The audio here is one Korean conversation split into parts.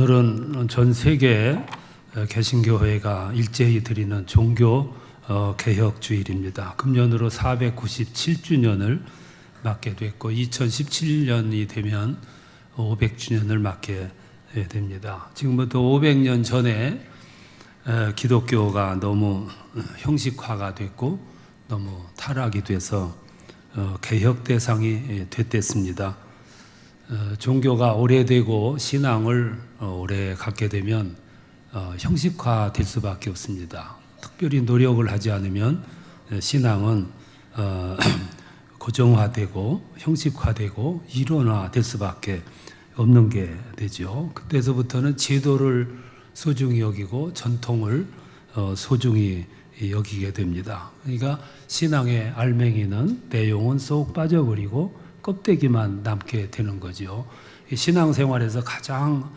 오늘은 전 세계 개신교회가 일제히 드리는 종교 개혁 주일입니다. 금년으로 497주년을 맞게 됐고 2017년이 되면 500주년을 맞게 됩니다. 지금부터 500년 전에 기독교가 너무 형식화가 됐고 너무 타락이 돼서 개혁 대상이 됐습니다. 종교가 오래되고 신앙을 오래 갖게 되면 형식화 될 수밖에 없습니다. 특별히 노력을 하지 않으면 신앙은 고정화되고 형식화되고 이론화될 수밖에 없는 게 되죠. 그때서부터는 제도를 소중히 여기고 전통을 소중히 여기게 됩니다. 그러니까 신앙의 알맹이는 내용은 쏙 빠져버리고 껍데기만 남게 되는 거죠. 신앙생활에서 가장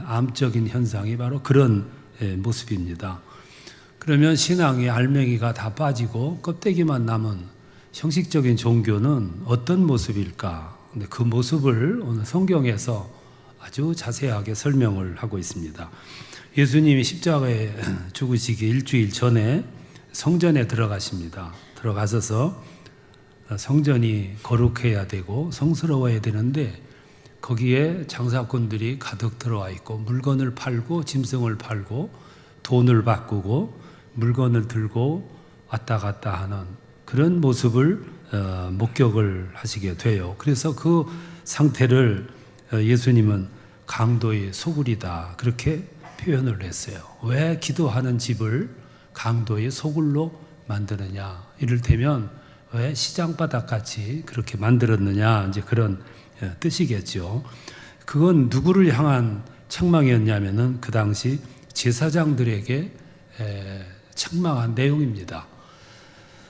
암적인 현상이 바로 그런 모습입니다. 그러면 신앙의 알맹이가 다 빠지고 껍데기만 남은 형식적인 종교는 어떤 모습일까? 근데 그 모습을 오늘 성경에서 아주 자세하게 설명을 하고 있습니다. 예수님이 십자가에 죽으시기 일주일 전에 성전에 들어가십니다. 들어가셔서 성전이 거룩해야 되고 성스러워야 되는데 거기에 장사꾼들이 가득 들어와 있고 물건을 팔고 짐승을 팔고 돈을 바꾸고 물건을 들고 왔다 갔다 하는 그런 모습을 목격을 하시게 돼요. 그래서 그 상태를 예수님은 강도의 소굴이다 그렇게 표현을 했어요. 왜 기도하는 집을 강도의 소굴로 만드느냐? 이를테면 왜 시장바닥같이 그렇게 만들었느냐? 이제 그런 뜻이겠죠. 그건 누구를 향한 책망이었냐면은 그 당시 제사장들에게 책망한 내용입니다.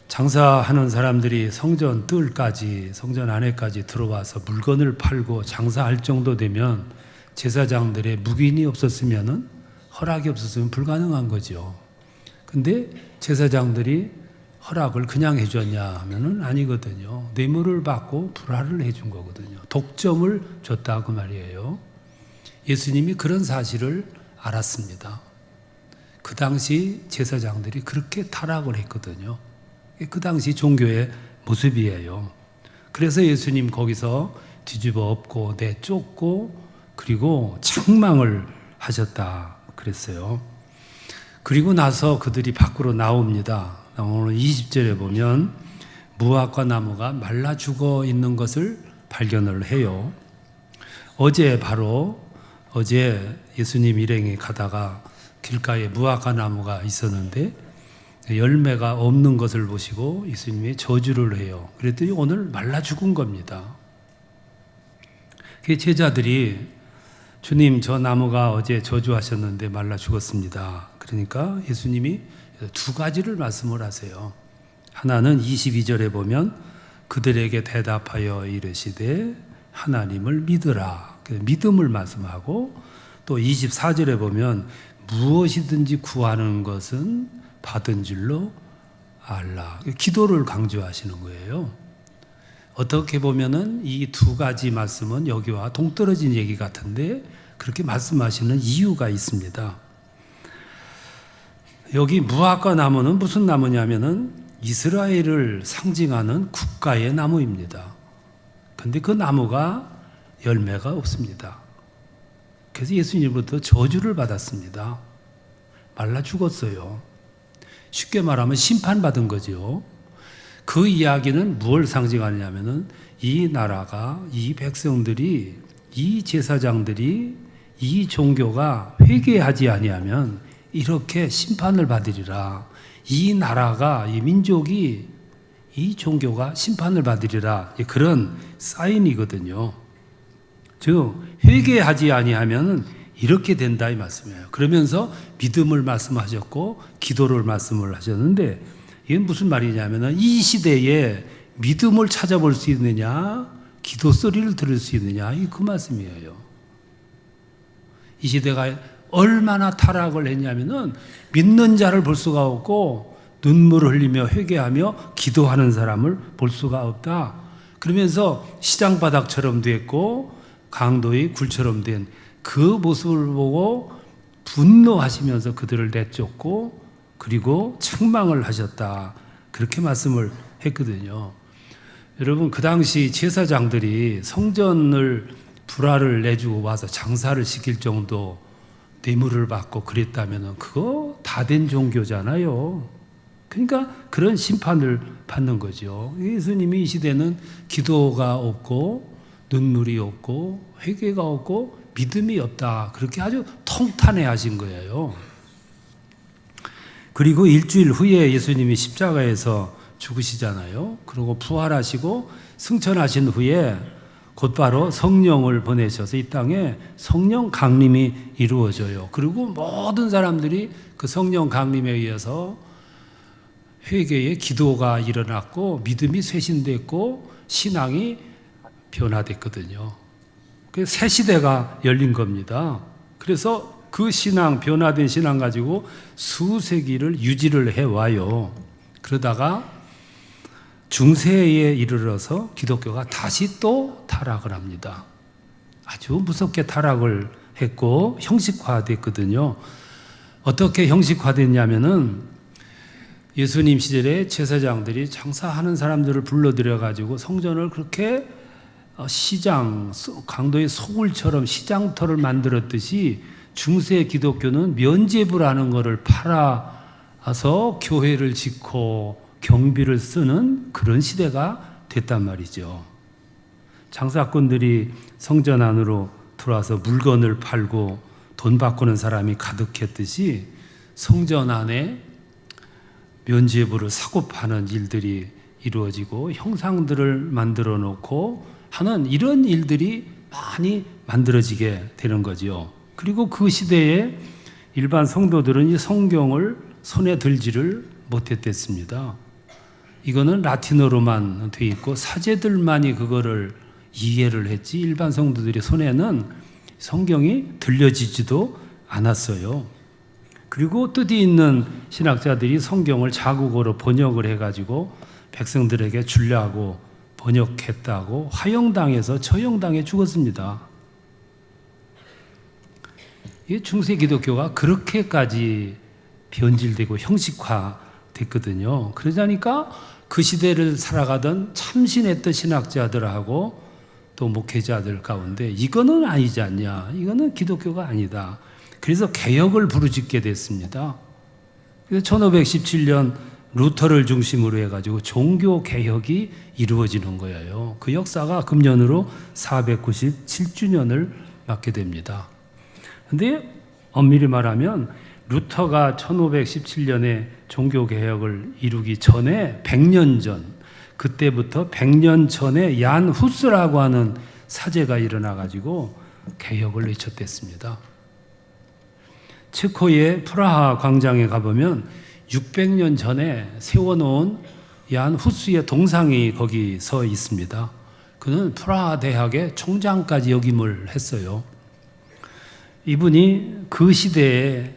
장사하는 사람들이 성전 뜰까지 성전 안에까지 들어와서 물건을 팔고 장사할 정도 되면 제사장들의 묵인이 없었으면은 허락이 없었으면 불가능한 거죠. 근데 제사장들이 허락을 그냥 해줬냐 하면은 아니거든요. 뇌물을 받고 불화를 해준 거거든요. 독점을 줬다 그 말이에요. 예수님이 그런 사실을 알았습니다. 그 당시 제사장들이 그렇게 타락을 했거든요. 그 당시 종교의 모습이에요. 그래서 예수님 거기서 뒤집어 엎고 내쫓고 그리고 책망을 하셨다 그랬어요. 그리고 나서 그들이 밖으로 나옵니다. 오늘 20절에 보면 무화과 나무가 말라 죽어 있는 것을 발견을 해요. 어제 예수님 일행이 가다가 길가에 무화과 나무가 있었는데 열매가 없는 것을 보시고 예수님이 저주를 해요. 그랬더니 오늘 말라 죽은 겁니다. 그 제자들이 주님 저 나무가 어제 저주하셨는데 말라 죽었습니다. 그러니까 예수님이 두 가지를 말씀을 하세요. 하나는 22절에 보면 그들에게 대답하여 이르시되 하나님을 믿으라. 믿음을 말씀하고 또 24절에 보면 무엇이든지 구하는 것은 받은 줄로 알라. 기도를 강조하시는 거예요. 어떻게 보면은 이 두 가지 말씀은 여기와 동떨어진 얘기 같은데 그렇게 말씀하시는 이유가 있습니다. 여기 무화과 나무는 무슨 나무냐면은 이스라엘을 상징하는 국가의 나무입니다. 근데 그 나무가 열매가 없습니다. 그래서 예수님으로부터 저주를 받았습니다. 말라 죽었어요. 쉽게 말하면 심판받은 거죠. 그 이야기는 무엇을 상징하느냐면은 이 나라가, 이 백성들이, 이 제사장들이, 이 종교가 회개하지 아니하면 이렇게 심판을 받으리라. 이 나라가, 이 민족이, 이 종교가 심판을 받으리라. 그런 사인이거든요. 즉 회개하지 아니하면 이렇게 된다 이 말씀이에요. 그러면서 믿음을 말씀하셨고 기도를 말씀을 하셨는데 이건 무슨 말이냐면 이 시대에 믿음을 찾아볼 수 있느냐, 기도 소리를 들을 수 있느냐, 이 그 말씀이에요. 이 시대가 얼마나 타락을 했냐면은 믿는 자를 볼 수가 없고 눈물을 흘리며 회개하며 기도하는 사람을 볼 수가 없다. 그러면서 시장바닥처럼 됐고 강도의 굴처럼 된 그 모습을 보고 분노하시면서 그들을 내쫓고 그리고 책망을 하셨다. 그렇게 말씀을 했거든요. 여러분, 그 당시 제사장들이 성전을 불화를 내주고 와서 장사를 시킬 정도 뇌물을 받고 그랬다면 그거 다 된 종교잖아요. 그러니까 그런 심판을 받는 거죠. 예수님이 이 시대는 기도가 없고 눈물이 없고 회개가 없고 믿음이 없다. 그렇게 아주 통탄해 하신 거예요. 그리고 일주일 후에 예수님이 십자가에서 죽으시잖아요. 그리고 부활하시고 승천하신 후에 곧바로 성령을 보내셔서 이 땅에 성령 강림이 이루어져요. 그리고 모든 사람들이 그 성령 강림에 의해서 회개의 기도가 일어났고 믿음이 쇄신됐고 신앙이 변화됐거든요. 그래서 새 시대가 열린 겁니다. 그래서 그 신앙, 변화된 신앙 가지고 수세기를 유지를 해와요. 그러다가 중세에 이르러서 기독교가 다시 또 타락을 합니다. 아주 무섭게 타락을 했고 형식화됐거든요. 어떻게 형식화됐냐면은 예수님 시절에 제사장들이 장사하는 사람들을 불러들여 가지고 성전을 그렇게 시장, 강도의 소굴처럼 시장터를 만들었듯이 중세 기독교는 면죄부라는 것을 팔아서 교회를 짓고 경비를 쓰는 그런 시대가 됐단 말이죠. 장사꾼들이 성전 안으로 들어와서 물건을 팔고 돈 바꾸는 사람이 가득했듯이 성전 안에 면죄부를 사고 파는 일들이 이루어지고 형상들을 만들어 놓고 하는 이런 일들이 많이 만들어지게 되는 거죠. 그리고 그 시대에 일반 성도들은 이 성경을 손에 들지를 못했댔습니다. 이거는 라틴어로만 돼 있고 사제들만이 그거를 이해를 했지 일반 성도들의 손에는 성경이 들려지지도 않았어요. 그리고 뜻이 있는 신학자들이 성경을 자국어로 번역을 해가지고 백성들에게 주려고 번역했다고 화형당해서 처형당해 죽었습니다. 이 중세 기독교가 그렇게까지 변질되고 형식화됐거든요. 그러자니까 그 시대를 살아가던 참신했던 신학자들하고 또 목회자들 가운데 이거는 아니지 않냐, 이거는 기독교가 아니다. 그래서 개혁을 부르짖게 됐습니다. 그래서 1517년 루터를 중심으로 해가지고 종교 개혁이 이루어지는 거예요. 그 역사가 금년으로 497주년을 맞게 됩니다. 근데 엄밀히 말하면 루터가 1517년에 종교 개혁을 이루기 전에 100년 전, 그때부터 100년 전에 얀 후스라고 하는 사제가 일어나가지고 개혁을 외쳤댔습니다. 체코의 프라하 광장에 가보면 600년 전에 세워놓은 얀 후스의 동상이 거기 서 있습니다. 그는 프라하 대학의 총장까지 역임을 했어요. 이분이 그 시대에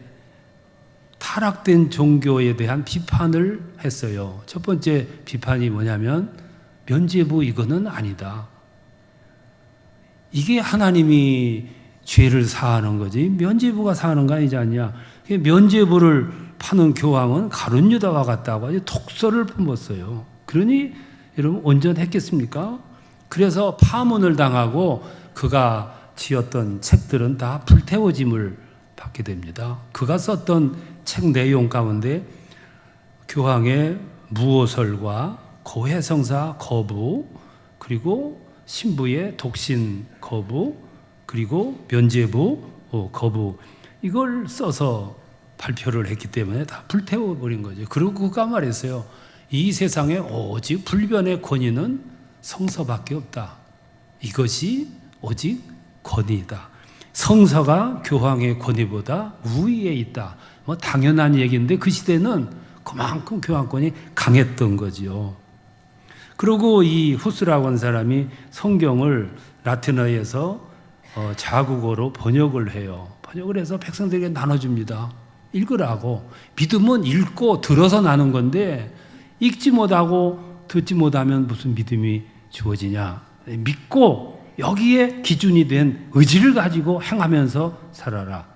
타락된 종교에 대한 비판을 했어요. 첫 번째 비판이 뭐냐면 면죄부 이거는 아니다. 이게 하나님이 죄를 사하는 거지 면죄부가 사하는 거 아니지 않냐. 면죄부를 파는 교황은 가룟 유다와 같다고 아주 독설을 뿜었어요. 그러니 여러분 온전했겠습니까? 그래서 파문을 당하고 그가 지었던 책들은 다 불태워짐을 받게 됩니다. 그가 썼던 책 내용 가운데 교황의 무오설과 고해성사 거부, 그리고 신부의 독신 거부, 그리고 면죄부 거부, 이걸 써서 발표를 했기 때문에 다 불태워버린 거죠. 그리고 그가 말했어요. 이 세상에 오직 불변의 권위는 성서밖에 없다. 이것이 오직 권위이다. 성서가 교황의 권위보다 우위에 있다. 뭐 당연한 얘기인데 그 시대는 그만큼 교황권이 강했던 거죠. 그리고 이 후스라고 하는 사람이 성경을 라틴어에서 자국어로 번역을 해요. 번역을 해서 백성들에게 나눠줍니다. 읽으라고. 믿음은 읽고 들어서 나는 건데 읽지 못하고 듣지 못하면 무슨 믿음이 주어지냐. 믿고 여기에 기준이 된 의지를 가지고 행하면서 살아라.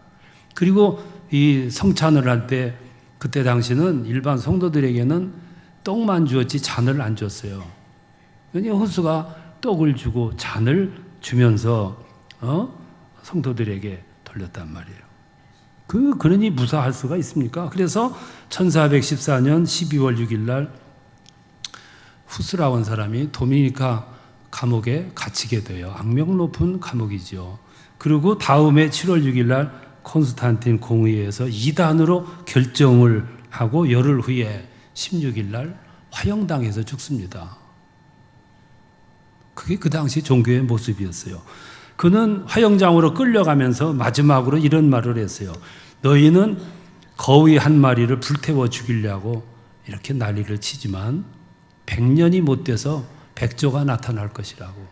그리고 이 성찬을 할 때 그때 당시는 일반 성도들에게는 떡만 주었지 잔을 안 줬어요. 그러니까 호수가 떡을 주고 잔을 주면서 성도들에게 돌렸단 말이에요. 그러니 무사할 수가 있습니까? 그래서 1414년 12월 6일 날 후스라온 사람이 도미니카 감옥에 갇히게 돼요. 악명 높은 감옥이죠. 그리고 다음해 7월 6일 날 콘스탄틴 공의회에서 이단으로 결정을 하고 열흘 후에 16일 날 화형당해서 죽습니다. 그게 그 당시 종교의 모습이었어요. 그는 화형장으로 끌려가면서 마지막으로 이런 말을 했어요. 너희는 거위 한 마리를 불태워 죽이려고 이렇게 난리를 치지만 100년이 못 돼서 백조가 나타날 것이라고.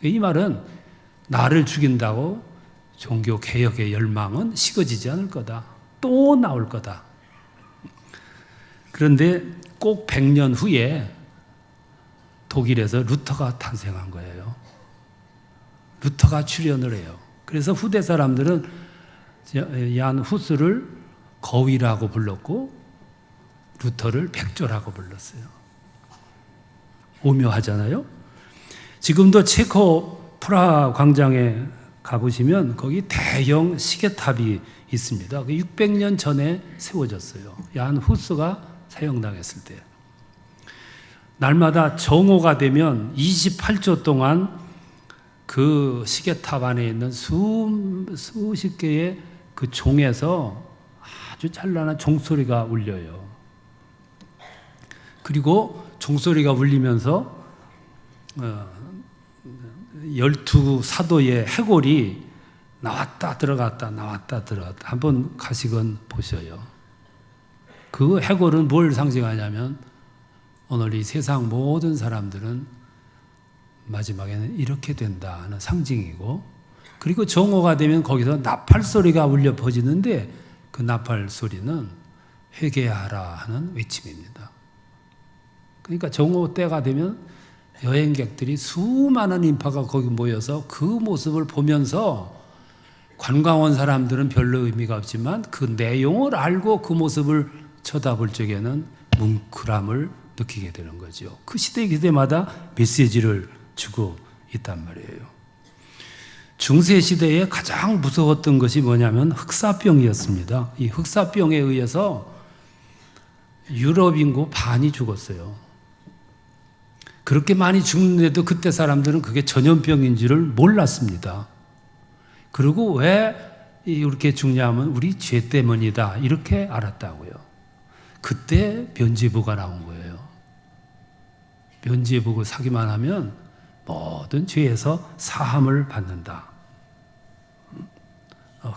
이 말은 나를 죽인다고 종교 개혁의 열망은 식어지지 않을 거다. 또 나올 거다. 그런데 꼭 100년 후에 독일에서 루터가 탄생한 거예요. 루터가 출현을 해요. 그래서 후대 사람들은 얀 후스를 거위라고 불렀고 루터를 백조라고 불렀어요. 오묘하잖아요. 지금도 체코 프라하 광장에 가보시면 거기 대형 시계탑이 있습니다. 600년 전에 세워졌어요. 얀 후스가 사형당했을 때. 날마다 정오가 되면 28초 동안 그 시계탑 안에 있는 수십 개의 그 종에서 아주 찬란한 종소리가 울려요. 그리고 종소리가 울리면서 12사도의 해골이 나왔다 들어갔다 나왔다 들어갔다. 한번 가시건 보셔요. 그 해골은 뭘 상징하냐면 오늘 이 세상 모든 사람들은 마지막에는 이렇게 된다 하는 상징이고, 그리고 정오가 되면 거기서 나팔 소리가 울려 퍼지는데 그 나팔 소리는 회개하라 하는 외침입니다. 그러니까 정오 때가 되면 여행객들이 수많은 인파가 거기 모여서 그 모습을 보면서 관광 온 사람들은 별로 의미가 없지만 그 내용을 알고 그 모습을 쳐다볼 적에는 뭉클함을 느끼게 되는 거죠. 그 시대마다 메시지를 주고 있단 말이에요. 중세시대에 가장 무서웠던 것이 뭐냐면 흑사병이었습니다. 이 흑사병에 의해서 유럽 인구 반이 죽었어요. 그렇게 많이 죽는데도 그때 사람들은 그게 전염병인 줄을 몰랐습니다. 그리고 왜 이렇게 죽냐면 우리 죄 때문이다 이렇게 알았다고요. 그때 면죄부가 나온 거예요. 면죄부고 사기만 하면 모든 죄에서 사함을 받는다.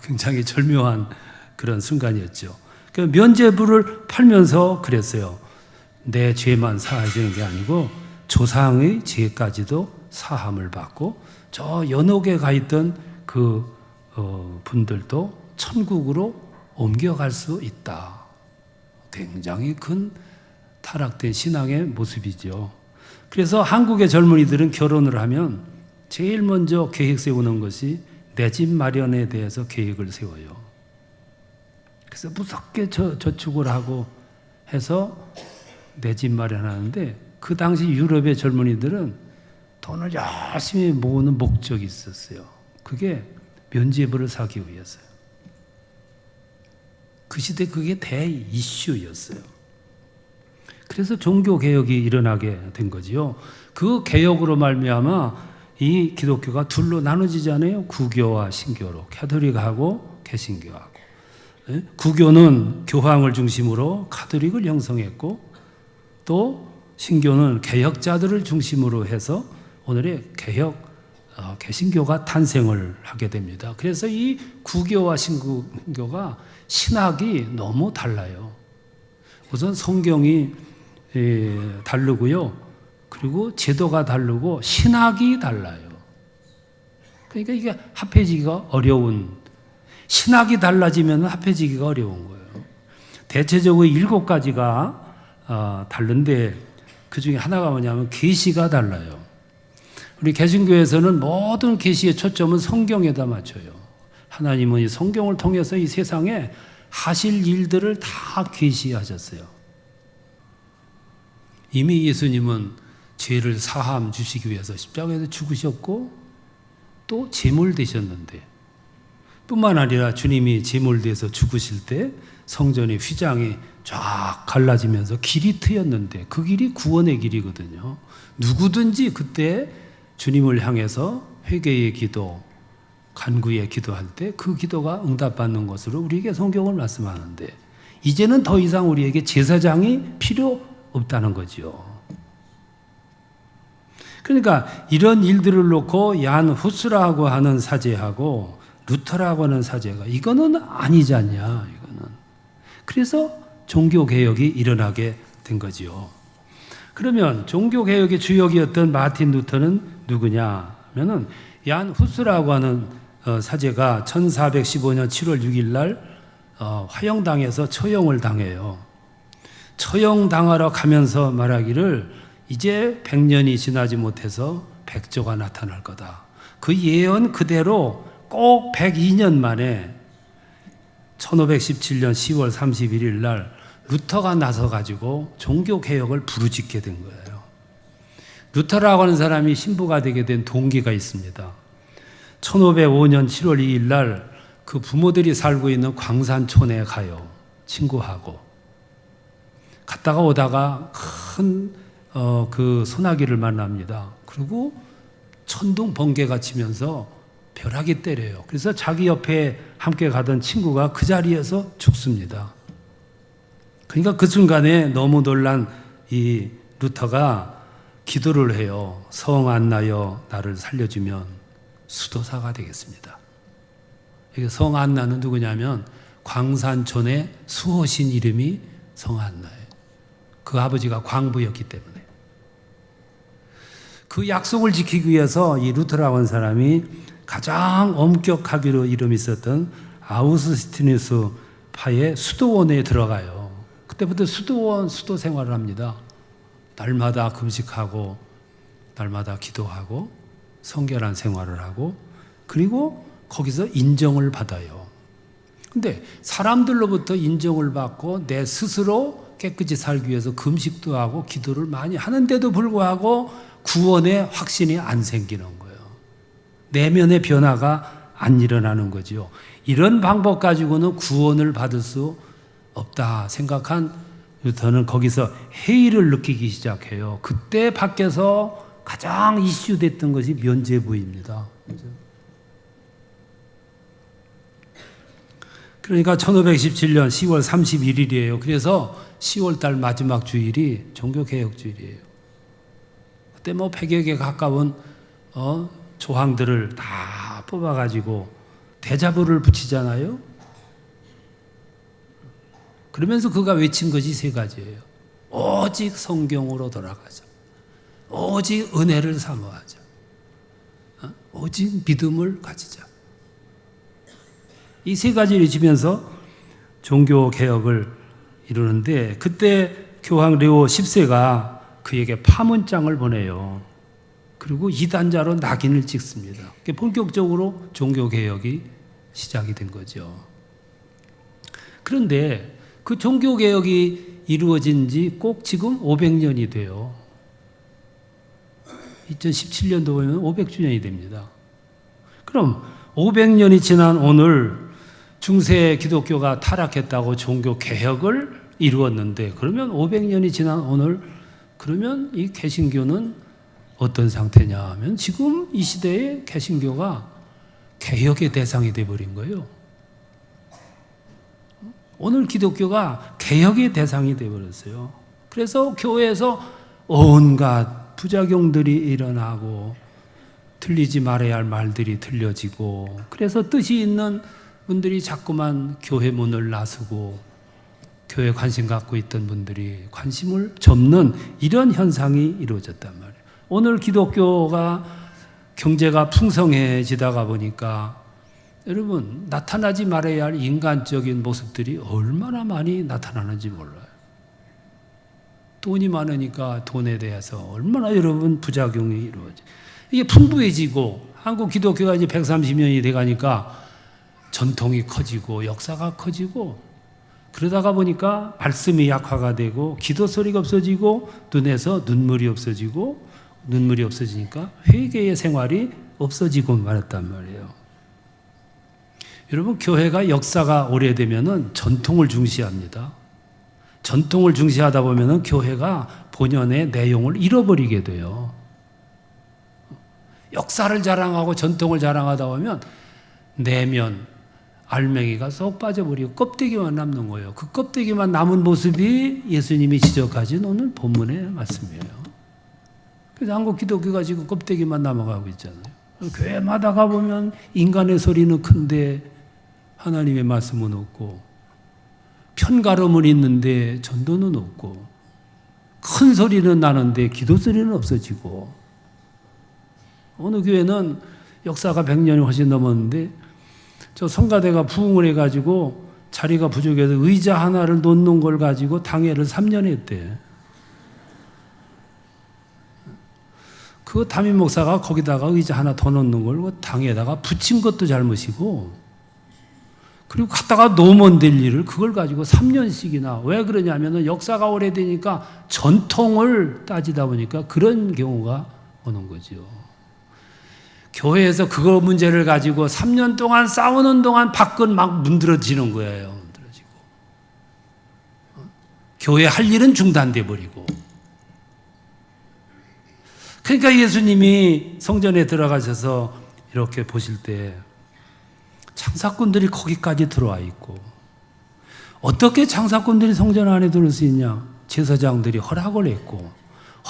굉장히 절묘한 그런 순간이었죠. 그 면죄부를 팔면서 그랬어요. 내 죄만 사해지는 게 아니고 조상의 죄까지도 사함을 받고 저 연옥에 가 있던 그 분들도 천국으로 옮겨갈 수 있다. 굉장히 큰 타락된 신앙의 모습이죠. 그래서 한국의 젊은이들은 결혼을 하면 제일 먼저 계획 세우는 것이 내 집 마련에 대해서 계획을 세워요. 그래서 무섭게 저축을 하고 해서 내 집 마련하는데 그 당시 유럽의 젊은이들은 돈을 열심히 모으는 목적이 있었어요. 그게 면죄부를 사기 위해서요. 그 시대 그게 대이슈였어요. 그래서 종교개혁이 일어나게 된 거지요. 그 개혁으로 말미암아 이 기독교가 둘로 나눠지잖아요. 구교와 신교로. 가톨릭하고 개신교하고. 구교는 교황을 중심으로 가톨릭을 형성했고 또 신교는 개혁자들을 중심으로 해서 오늘의 개신교가 탄생을 하게 됩니다. 그래서 이 구교와 신교가 신학이 너무 달라요. 우선 성경이 다르고요. 그리고 제도가 다르고 신학이 달라요. 그러니까 이게 합해지기가 어려운, 신학이 달라지면 합해지기가 어려운 거예요. 대체적으로 7가지가 다른데 그 중에 하나가 뭐냐면 계시가 달라요. 우리 개신교에서는 모든 계시의 초점은 성경에다 맞춰요. 하나님은 이 성경을 통해서 이 세상에 하실 일들을 다 계시하셨어요. 이미 예수님은 죄를 사함 주시기 위해서 십자가에서 죽으셨고 또 제물 되셨는데, 뿐만 아니라 주님이 제물 돼서 죽으실 때 성전의 휘장이 쫙 갈라지면서 길이 트였는데 그 길이 구원의 길이거든요. 누구든지 그때 주님을 향해서 회개의 기도, 간구의 기도할 때 그 기도가 응답받는 것으로 우리에게 성경을 말씀하는데, 이제는 더 이상 우리에게 제사장이 필요 없다는 거죠. 그러니까 이런 일들을 놓고 얀 후스라고 하는 사제하고 루터라고 하는 사제가 이거는 아니지 않냐, 이거는. 그래서 종교개혁이 일어나게 된 거지요. 그러면 종교개혁의 주역이었던 마틴 루터는 누구냐 하면은 얀 후스라고 하는 사제가 1415년 7월 6일 날 화형당해서 처형을 당해요. 처형당하러 가면서 말하기를 이제 100년이 지나지 못해서 백조가 나타날 거다. 그 예언 그대로 꼭 102년 만에 1517년 10월 31일 날 루터가 나서가지고 종교개혁을 부르짖게 된 거예요. 루터라고 하는 사람이 신부가 되게 된 동기가 있습니다. 1505년 7월 2일 날 그 부모들이 살고 있는 광산촌에 가요. 친구하고. 갔다가 오다가 큰 그 소나기를 만납니다. 그리고 천둥 번개가 치면서 벼락이 때려요. 그래서 자기 옆에 함께 가던 친구가 그 자리에서 죽습니다. 그러니까 그 순간에 너무 놀란 이 루터가 기도를 해요. 성 안나여 나를 살려주면 수도사가 되겠습니다. 성 안나는 누구냐면 광산촌의 수호신 이름이 성 안나예요. 그 아버지가 광부였기 때문에. 그 약속을 지키기 위해서 이 루터라고 하는 사람이 가장 엄격하기로 이름이 있었던 아우스티누스 파의 수도원에 들어가요. 그때부터 수도 생활을 합니다. 날마다 금식하고 날마다 기도하고 성결한 생활을 하고, 그리고 거기서 인정을 받아요. 근데 사람들로부터 인정을 받고 내 스스로 깨끗이 살기 위해서 금식도 하고 기도를 많이 하는데도 불구하고 구원의 확신이 안 생기는 거예요. 내면의 변화가 안 일어나는 거죠. 이런 방법 가지고는 구원을 받을 수 없다 생각한 루터는 거기서 해이를 느끼기 시작해요. 그때 밖에서 가장 이슈됐던 것이 면죄부입니다. 그러니까 1517년 10월 31일이에요. 그래서 10월달 마지막 주일이 종교개혁주일이에요. 그때 뭐 100여 개 가까운 조항들을 다 뽑아가지고 대자보를 붙이잖아요. 그러면서 그가 외친 것이 세 가지예요. 오직 성경으로 돌아가자. 오직 은혜를 사모하자. 오직 믿음을 가지자. 이 세 가지를 지면서 종교개혁을 이루는데, 그때 교황 레오 10세가 그에게 파문장을 보내요. 그리고 이단자로 낙인을 찍습니다. 본격적으로 종교개혁이 시작이 된 거죠. 그런데 그 종교개혁이 이루어진 지 꼭 지금 500년이 돼요. 2017년도 보면 500주년이 됩니다. 그럼 500년이 지난 오늘 중세 기독교가 타락했다고 종교개혁을 이루었는데, 그러면 500년이 지난 오늘 그러면 이 개신교는 어떤 상태냐 하면 지금 이 시대에 개신교가 개혁의 대상이 되어버린 거예요. 오늘 기독교가 개혁의 대상이 되어버렸어요. 그래서 교회에서 온갖 부작용들이 일어나고 틀리지 말아야 할 말들이 틀려지고, 그래서 뜻이 있는 분들이 자꾸만 교회 문을 나서고 교회 관심 갖고 있던 분들이 관심을 접는 이런 현상이 이루어졌단 말이에요. 오늘 기독교가 경제가 풍성해지다가 보니까 여러분 나타나지 말아야 할 인간적인 모습들이 얼마나 많이 나타나는지 몰라요. 돈이 많으니까 돈에 대해서 얼마나 여러분 부작용이 이루어져요. 이게 풍부해지고 한국 기독교가 이제 130년이 돼가니까 전통이 커지고 역사가 커지고 그러다가 보니까 말씀이 약화가 되고 기도 소리가 없어지고 눈에서 눈물이 없어지고 눈물이 없어지니까 회개의 생활이 없어지고 말았단 말이에요. 여러분, 교회가 역사가 오래되면은 전통을 중시합니다. 전통을 중시하다 보면은 교회가 본연의 내용을 잃어버리게 돼요. 역사를 자랑하고 전통을 자랑하다 보면 내면 알맹이가 쏙 빠져버리고 껍데기만 남는 거예요. 그 껍데기만 남은 모습이 예수님이 지적하신 오늘 본문의 말씀이에요. 그래서 한국 기독교가 지금 껍데기만 남아가고 있잖아요. 교회마다 가보면 인간의 소리는 큰데 하나님의 말씀은 없고, 편가름은 있는데 전도는 없고, 큰 소리는 나는데 기도 소리는 없어지고, 어느 교회는 역사가 100년이 훨씬 넘었는데 저 성가대가 부흥을 해가지고 자리가 부족해서 의자 하나를 놓는 걸 가지고 당회를 3년 했대. 그 담임 목사가 거기다가 의자 하나 더 놓는 걸 당에다가 붙인 것도 잘못이고, 그리고 갔다가 놓으면 될 일을 그걸 가지고 3년씩이나. 왜 그러냐면은 역사가 오래되니까 전통을 따지다 보니까 그런 경우가 오는 거죠. 교회에서 그거 문제를 가지고 3년 동안 싸우는 동안 밖은 막 문드러지는 거예요. 문드러지고. 교회 할 일은 중단돼 버리고. 그러니까 예수님이 성전에 들어가셔서 이렇게 보실 때 창사꾼들이 거기까지 들어와 있고, 어떻게 창사꾼들이 성전 안에 들어올 수 있냐? 제사장들이 허락을 했고,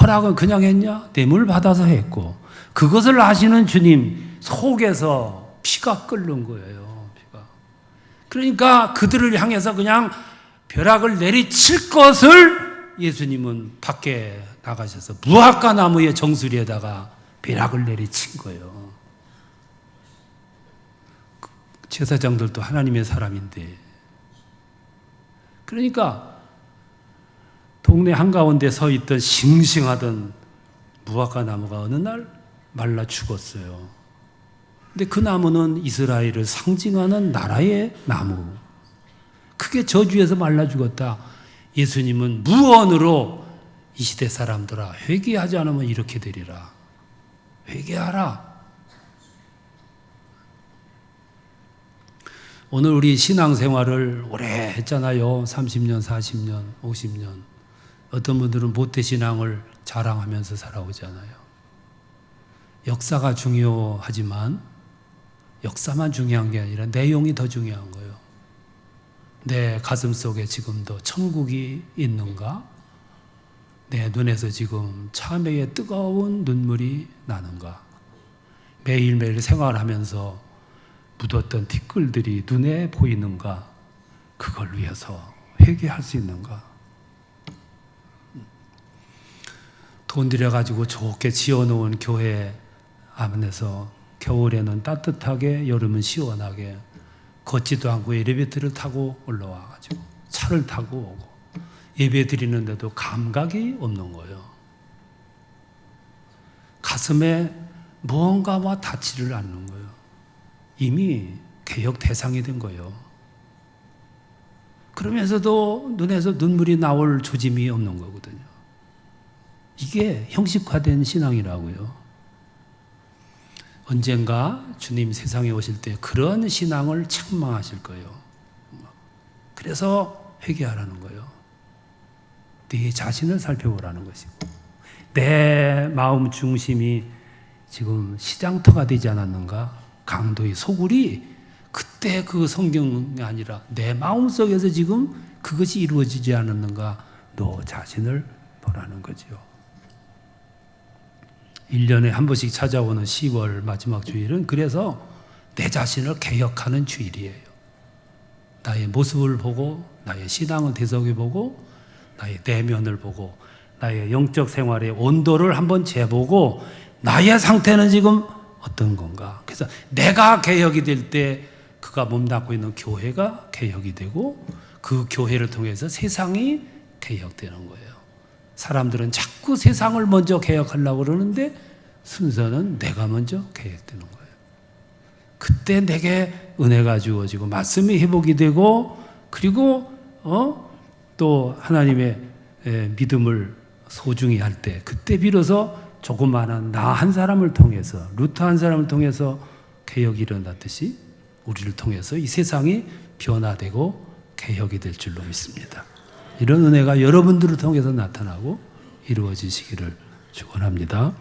허락은 그냥 했냐? 뇌물 받아서 했고, 그것을 아시는 주님 속에서 피가 끓는 거예요. 피가. 그러니까 그들을 향해서 그냥 벼락을 내리칠 것을 예수님은 밖에 나가셔서 무화과 나무의 정수리에다가 벼락을 내리친 거예요. 제사장들도 하나님의 사람인데. 그러니까 동네 한가운데 서 있던 싱싱하던 무화과 나무가 어느 날 말라 죽었어요. 근데 그 나무는 이스라엘을 상징하는 나라의 나무. 크게 저주해서 말라 죽었다. 예수님은 무언으로 이 시대 사람들아, 회개하지 않으면 이렇게 되리라. 회개하라. 오늘 우리 신앙생활을 오래 했잖아요. 30년, 40년, 50년. 어떤 분들은 모태신앙을 자랑하면서 살아오잖아요. 역사가 중요하지만 역사만 중요한 게 아니라 내용이 더 중요한 거예요. 내 가슴 속에 지금도 천국이 있는가? 내 눈에서 지금 참회의 뜨거운 눈물이 나는가? 매일매일 생활하면서 묻었던 티끌들이 눈에 보이는가? 그걸 위해서 회개할 수 있는가? 돈 들여가지고 좋게 지어놓은 교회 안에서 겨울에는 따뜻하게, 여름은 시원하게, 걷지도 않고 엘리베이터를 타고 올라와가지고 차를 타고 오고 예배 드리는데도 감각이 없는 거예요. 가슴에 무언가와 닿지를 않는 거예요. 이미 개혁 대상이 된 거예요. 그러면서도 눈에서 눈물이 나올 조짐이 없는 거거든요. 이게 형식화된 신앙이라고요. 언젠가 주님 세상에 오실 때 그런 신앙을 책망하실 거예요. 그래서 회개하라는 거예요. 네 자신을 살펴보라는 것이고, 내 마음 중심이 지금 시장터가 되지 않았는가? 강도의 소굴이 그때 그 성경이 아니라 내 마음속에서 지금 그것이 이루어지지 않았는가? 너 자신을 보라는 거지요. 1년에 한 번씩 찾아오는 10월 마지막 주일은 그래서 내 자신을 개혁하는 주일이에요. 나의 모습을 보고, 나의 신앙을 되새겨보고, 나의 내면을 보고, 나의 영적 생활의 온도를 한번 재보고, 나의 상태는 지금 어떤 건가? 그래서 내가 개혁이 될 때 그가 몸담고 있는 교회가 개혁이 되고, 그 교회를 통해서 세상이 개혁되는 거예요. 사람들은 자꾸 세상을 먼저 개혁하려고 그러는데 순서는 내가 먼저 계획되는 거예요. 그때 내게 은혜가 주어지고 말씀이 회복이 되고 그리고 또 하나님의 믿음을 소중히 할 때 그때 비로소 조그마한 나 한 사람을 통해서 루트 한 사람을 통해서 개혁이 일어났듯이 우리를 통해서 이 세상이 변화되고 개혁이 될 줄로 믿습니다. 이런 은혜가 여러분들을 통해서 나타나고 이루어지시기를 축원합니다.